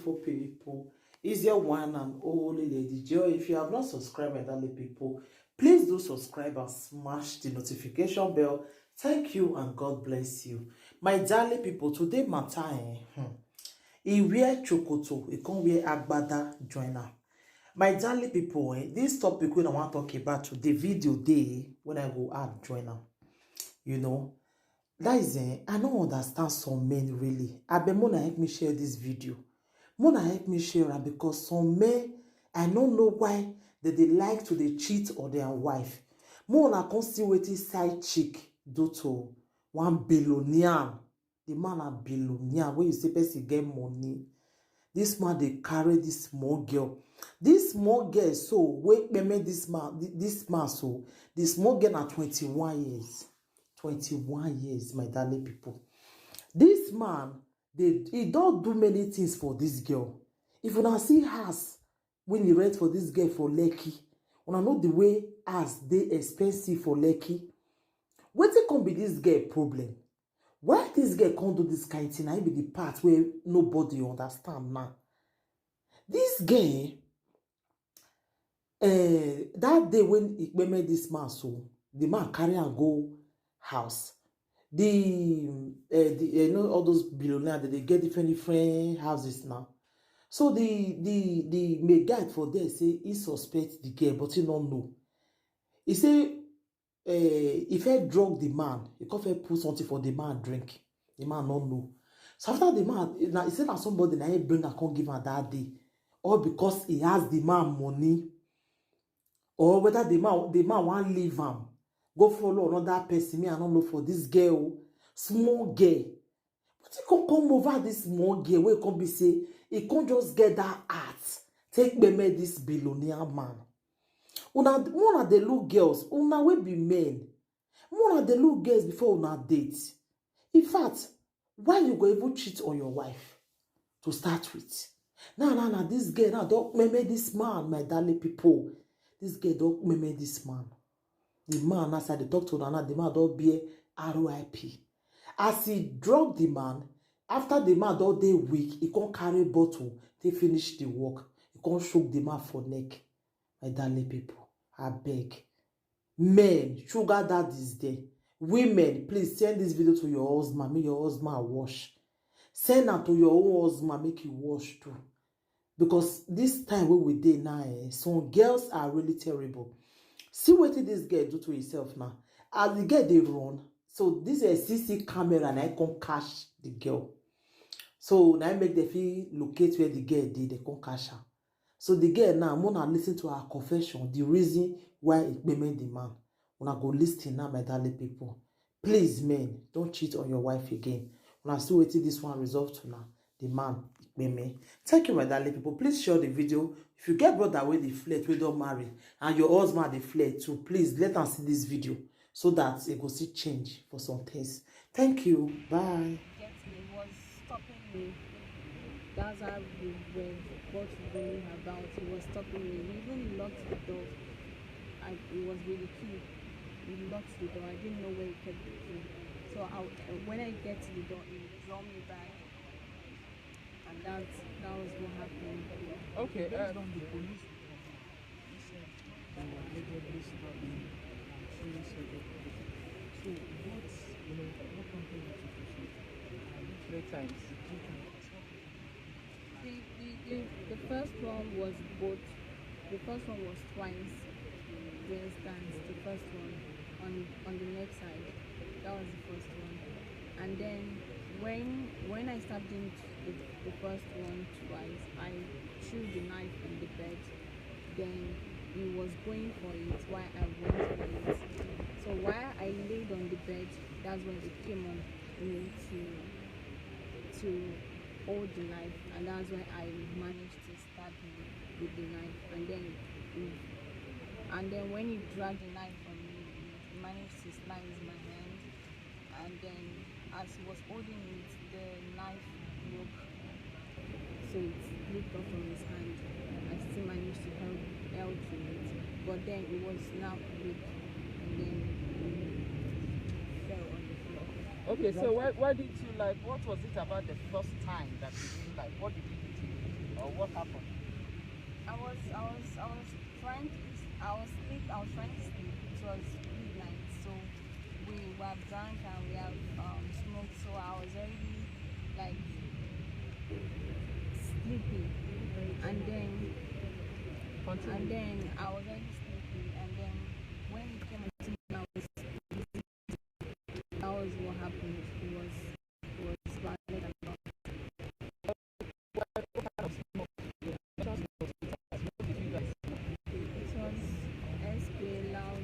beautiful people. It's your one and only Lady Joy. If you have not subscribed, my darling people, please do subscribe and smash the notification bell. Thank you and God bless you. My darling people, today matter he wear chokoto, he can wear agbada joiner. My darling people, this topic when I want to talk about today, video day when I go add joiner. You know, that is I don't understand some men really. I bet Mona help me share this video. Mona help me share it because some men, I don't know why they like to they cheat on their wife. Mona can't see what his side chick do to one billionaire. The man a billionaire. When you say person get money, this man they carry this small girl. This small girl so wait me this man so the small girl at 21 years. 21 years, my darling people. This man, he don't do many things for this girl. If you see house when he rent for this girl for Lekki, when know the way as they expensive for Lekki, what it can be this girl problem? Why this girl can't do this kind of thing? I be the part where nobody understand now. This girl, that day when he met this man, so the man carry and go house. You know all those billionaires that they get different houses now. So the maid guide for there say he suspect the girl, but he don't know. He say if he drug the man, he can't put something for the man drink. The man don't know. So after the man, now he said that somebody now he bring and can't give her that day, or because he has the man money, or whether the man want leave him. Go follow another person. Me, I don't know for this girl, small girl. But he can come over this small girl where he can be say, he can't just get that heart. Take me this billionaire man. One of the little girls, una will be men. One of the little girls before una date. In fact, why you go able cheat on your wife to start with? Now, this girl, now don't meme this man, my darling people. This girl don't meme this man. The man, as I talk to Nana, the man don't be RIP. As he drug the man, after the man don't day weak, he can't carry bottle. They finish the work. He can't shook the man for neck. My darling people, I beg. Men, sugar daddies there. Women, please send this video to your husband. Make your husband wash. Send her to your own husband. Make you wash too. Because this time where we dey now, some girls are really terrible. See what this girl do to herself now. As the girl they run, so this is a CC camera and I can catch the girl. So now I make the feel locate where the girl did, they can catch her. So the girl now, I'm gonna listen to her confession, the reason why it made the man. When I go listen now, my darling people. Please, men, don't cheat on your wife again. When I still waiting this one resolved to now. The man, me. Thank you, my darling people. Please share the video. If you get brother with the flirt, we don't marry, and your husband the flirt too, please let us see this video so that it will see change for some things. Thank you. Bye. He was stopping me. That's how we were both going about. He was stopping me. He even locked the door. It was really key. He locked the door. I didn't know where he kept the key. So when I get to the door, he draw me back. And that was what happened. Okay. Based on the police report, he said they were allegedly stabbing and killing several people. So what company did you pursue? 3 times. The first one was both. The first one was twice. For instance, the first one on the neck side. That was the first one. And then when I stabbed him the first one twice, I threw the knife on the bed. Then he was going for it while I went for it. So while I laid on the bed, that's when it came on me to hold the knife, and that's when I managed to stab him with the knife. And then when he dragged the knife from me, he managed to slice my hand. And then as he was holding it, the knife broke, so it slipped off from his hand. I still managed to hold to it, but then it was now weak, and then it fell on the floor. Okay, so why did you like? What was it about the first time that you didn't like? What did you do? or what happened? I was trying to I was trying to sleep. It was midnight, so we were drunk and we have smoked, so I was already like sleepy. And then I was already sleepy, and then when he came to me, that was what happened. It was violent and all. It was SK loud.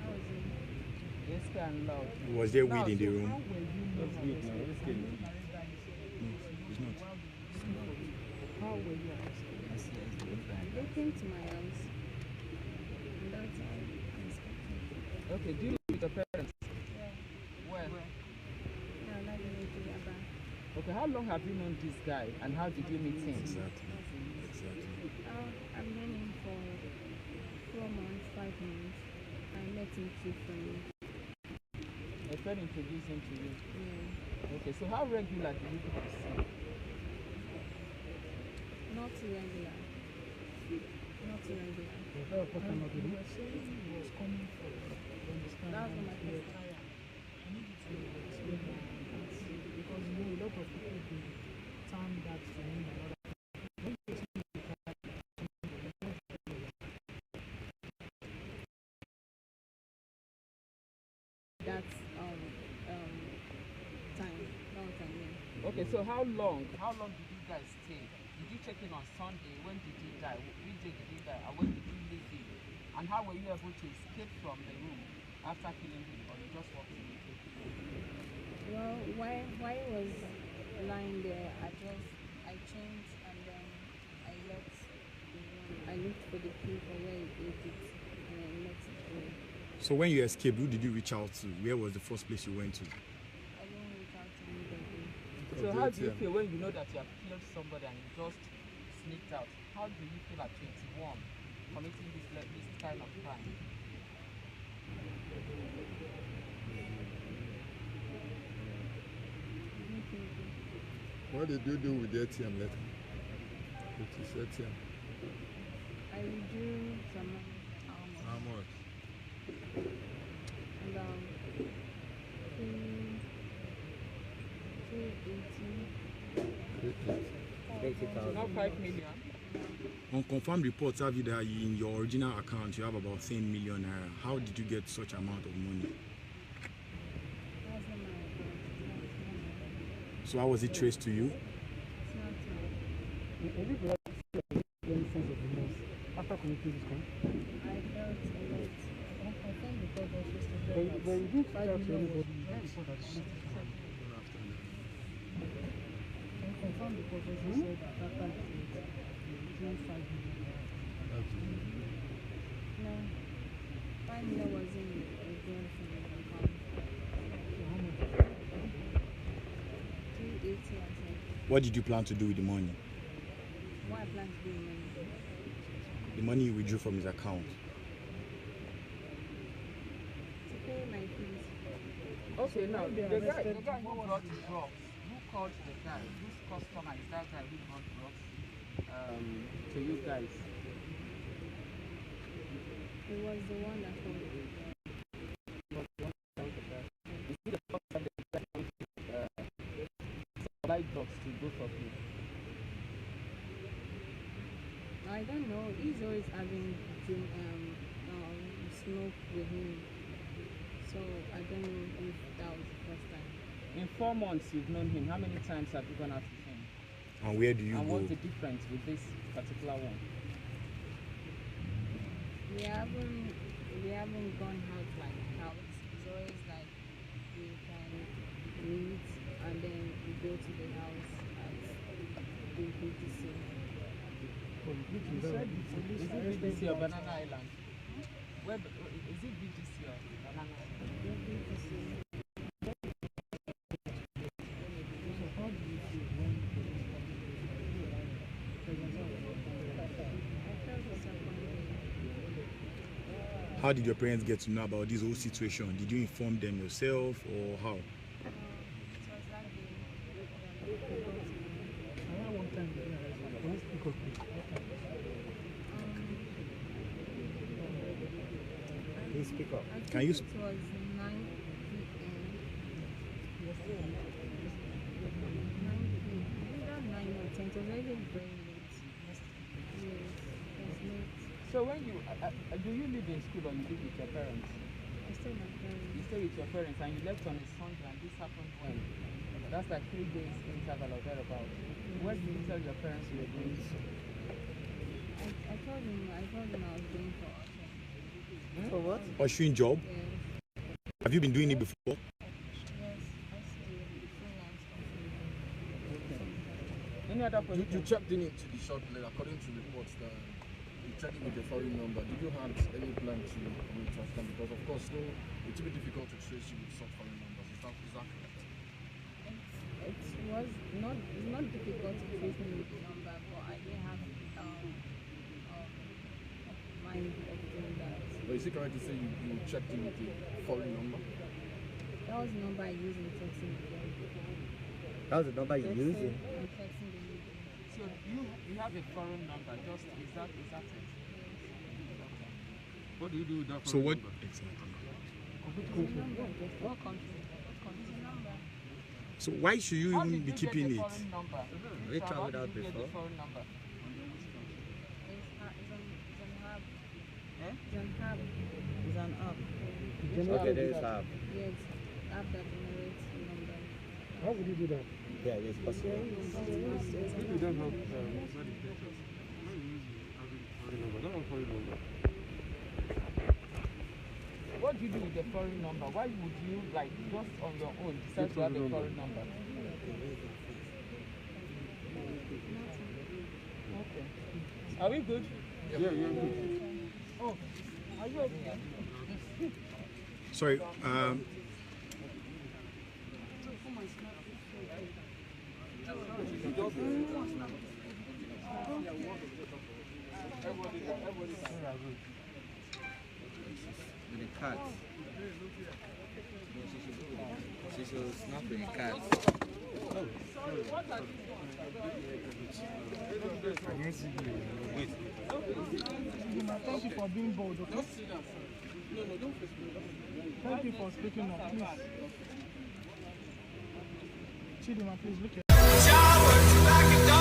How was it? Yes, and loud. Was there Now, weed in the so room? how were you not arrested? It's not. How were you arrested? They came to my house. And that's how I escaped. Okay, do you live with your parents? Yeah. Where? Yeah, like in Yaba. Okay, how long have you known this guy and how did you meet him? Exactly. I've known him for 4 months, 5 months. I met him through friends. A friend introduced him to you. Yeah. Okay, so how regular do you people see? Not regular. Not regular. That's not my question. Because you know a lot of people do term that to mean another. That's time. That was I mean. Okay, so how long did you guys stay? Did you check in on Sunday? When did he die? Which day did he die? And when did you leave him? And how were you able to escape from the room after killing him, or you just walked in? Well, why he was lying there, I changed and then I left the room. I looked for the key for where he ate it and I let it go. So when you escaped, who did you reach out to? Where was the first place you went to? I didn't reach out to anybody. So how do you feel when you know that you have killed somebody and you just sneaked out? How do you feel at 21 committing this kind of crime? What did you do with the ATM letter? With his ATM? I withdrew some money. How much? And 280. Not 5 million. On confirmed reports have it that in your original account you have about 10 million naira. How did you get such amount of money? That's not my account. So how was it traced to you? It's not mine. Have you got any sense of remorse after committing this crime? I felt a lot. But you didn't tell to anybody before that you committed this crime. Confirmed because she said that after the 5 million. No, 5 million was in withdrawn from the account. So how much? 280, I said. What did you plan to do with the money? What I plan to do in money? The money you withdrew from his account. To pay my fees. Okay, now the guy arrested. who brought the drugs, who called the guy, whose customer is that guy who brought drugs to you guys? It was the one that called me. Is he the first time that supply drugs to both of you? I don't know. He's always having smoke with me. So I don't know if that was the first time. In 4 months you've known him, how many times have you gone out with him? And where do you And go? what's the difference with this particular one? We haven't gone out like out. It's always like we can meet and then we go to the house at the BTC. You said the police Is it arrested BGC or Banana Island? Where, is it BGC or Banana Island? The BTC. So how do you feel when police I felt disappointed. How did your parents get to know about this whole situation? Did you inform them yourself or how? It was that day that they got to me. around one time they didn't arrest you? Police Please speak up. I think Can you it was 9 p.m. 9 p.m. Either 9 or 10. It was already very late. Yes, it was late. So when you do you live in school or you live with your parents? I stayed with my parents. You stay with your parents and you left on a Sunday and this happened when? That's like 3 days interval or thereabout. Where did you tell your parents you were going to? I told him I was going for auction. For what? Ushering job? Yes. Have you been doing it before? Yes, I see freelance company. Any other You position? checked in into the shop, like, according to reports that you checked in with a foreign number. Did you have any plan to transfer? Because of course, no, it's a bit difficult to trace you with such foreign numbers. Is that correct? It was not difficult to trace me with the number, but I didn't have mind of doing that. But is it correct to say you checked in with a foreign number? That was the number I used in texting the game. That was the number you used. In texting the game. So you have a foreign number. Just is that it? What do you do with that So what number? exactly? What country? What country number? So why should you How even did be you keeping get it? the foreign number? Have you So how traveled did out you get the before? foreign number? It's on Hub. Eh? It's on Hub. It's an app. Okay, there is app. Yes, app that generates number. How would you do that? Yeah, it's possible. If you don't have verifications, why you use foreign number? Not a foreign number. What do you do with the foreign number? Why would you like just on your own decide to have a foreign number? Okay. Are we good? Yeah, you're good. Oh, are you okay? Sorry, With the cards. She should snap with the cards. Thank you for being bold, okay? Thank you for speaking up, please. Chidima, please look at